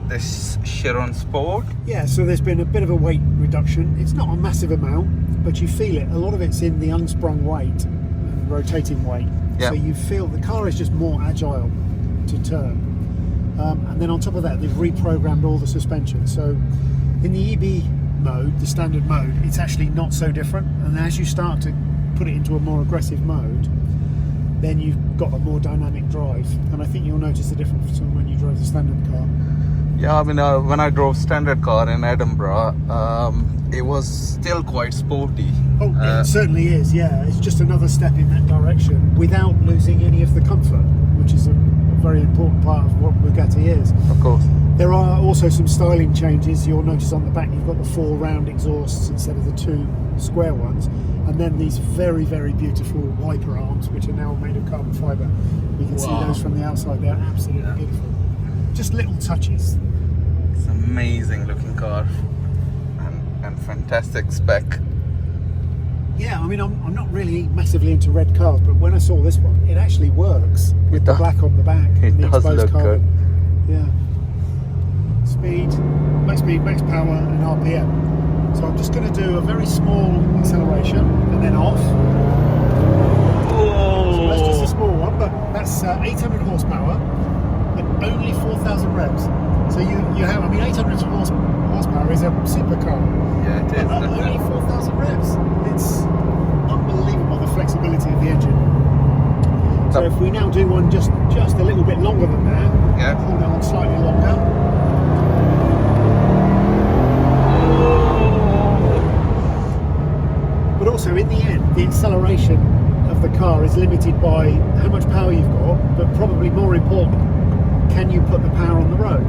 this Chiron Sport. Yeah, so there's been a bit of a weight reduction. It's not a massive amount, but you feel it. A lot of it's in the unsprung weight and rotating weight. Yeah. So you feel the car is just more agile to turn. And then on top of that, they've reprogrammed all the suspension. So in the EB mode, the standard mode, it's actually not so different. And as you start to put it into a more aggressive mode, then you've got a more dynamic drive. And I think you'll notice the difference from when you drove the standard car. Yeah, I mean, when I drove standard car in Edinburgh, it was still quite sporty. Oh, it certainly is, yeah. It's just another step in that direction without losing any of the comfort, which is a very important part of what Bugatti is. Of course. There are also some styling changes. You'll notice on the back you've got the 4 round exhausts instead of the 2 square ones, and then these very, very beautiful wiper arms, which are now made of carbon fibre. You can see those from the outside. They're absolutely beautiful. Just little touches. It's an amazing looking car and fantastic spec. Yeah, I mean, I'm not really massively into red cars, but when I saw this one, it actually works with the black on the back. It the does exposed look carbon. good. Yeah. Speed, max power, and RPM. So I'm just going to do a very small acceleration and then off. So that's just a small one, but that's 800 horsepower and only 4,000 revs. So you have, I mean, 800 horsepower is a supercar. Yeah, it is. But only 4,000 revs. It's unbelievable, the flexibility of the engine. So if we now do one just a little bit longer than that, yeah, hold on slightly longer. But also in the end, the acceleration of the car is limited by how much power you've got, but probably more important, can you put the power on the road?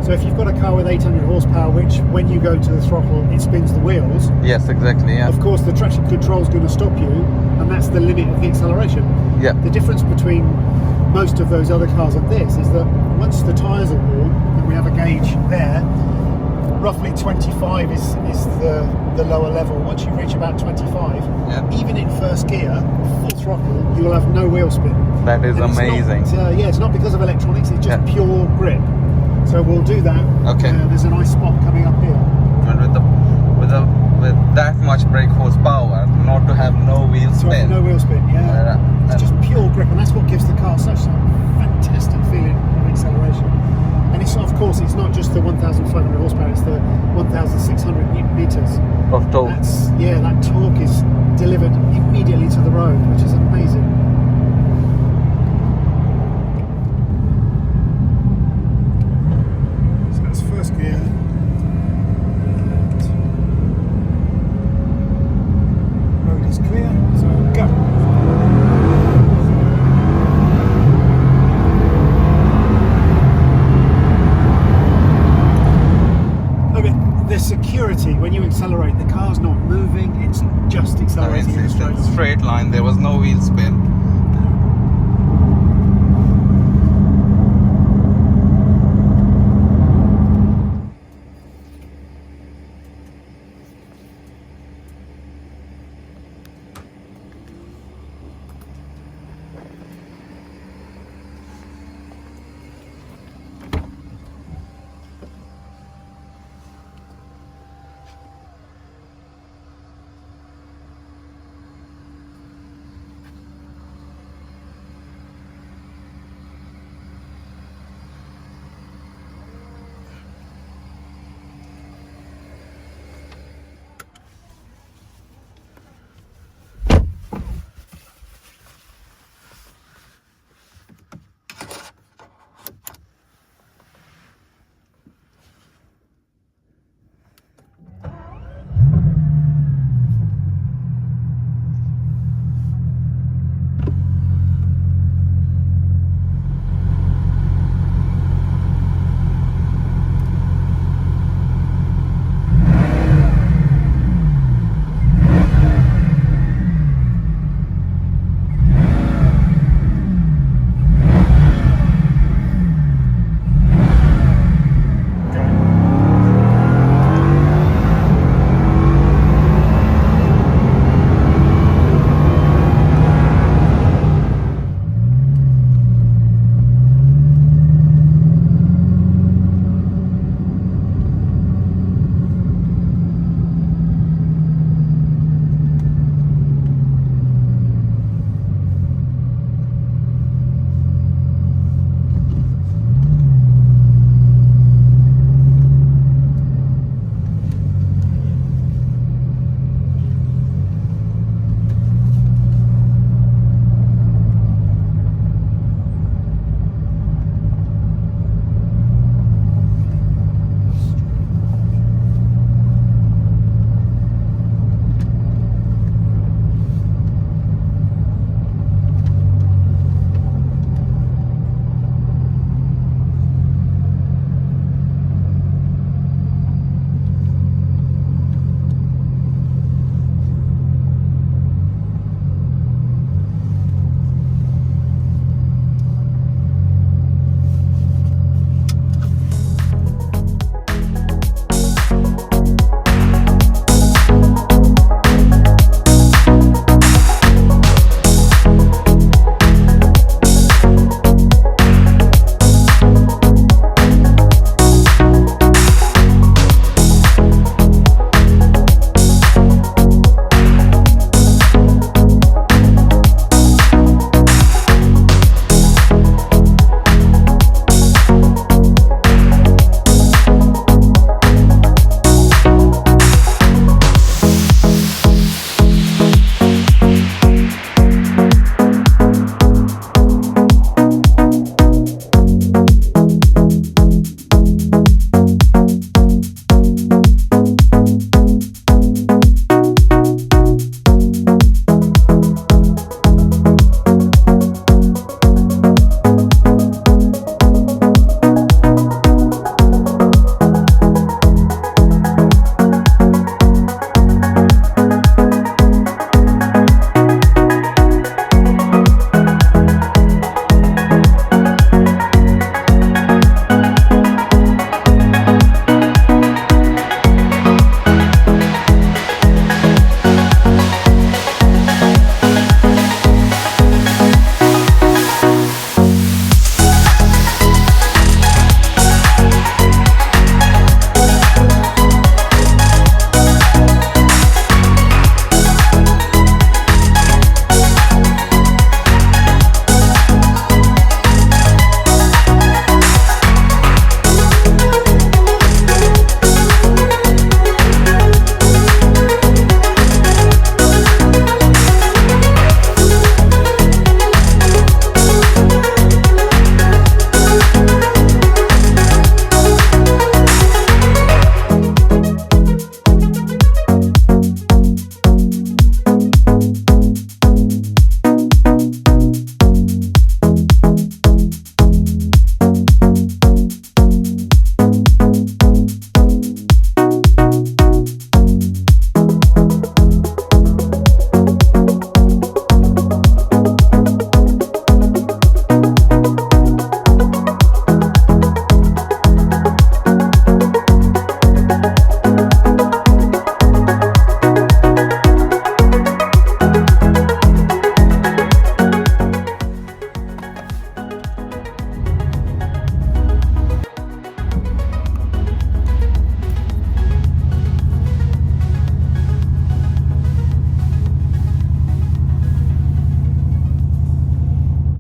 So if you've got a car with 800 horsepower, which when you go to the throttle, it spins the wheels. Yes, exactly, yeah. Of course, the traction control is going to stop you, and that's the limit of the acceleration. Yeah. The difference between most of those other cars and this is that once the tyres are warm, and we have a gauge there, roughly 25 is the lower level. Once you reach about 25, even in first gear, full throttle, you will have no wheel spin. That is amazing. It's not because of electronics, it's just pure grip. So we'll do that. Okay. There's a nice spot coming up here. And with that much brake horsepower, not to have no wheel spin. No wheel spin, yeah. It's just pure grip, and that's what gives the car such a fantastic feeling of acceleration. And it's, of course, it's not just the 1,500 horsepower, it's the 1,600 newton meters of torque. That torque is delivered immediately to the road, which is amazing. So that's first gear. Road is clear, so go. The security when you accelerate, the car's not moving, it's just accelerating in a straight line. There was no wheel spin.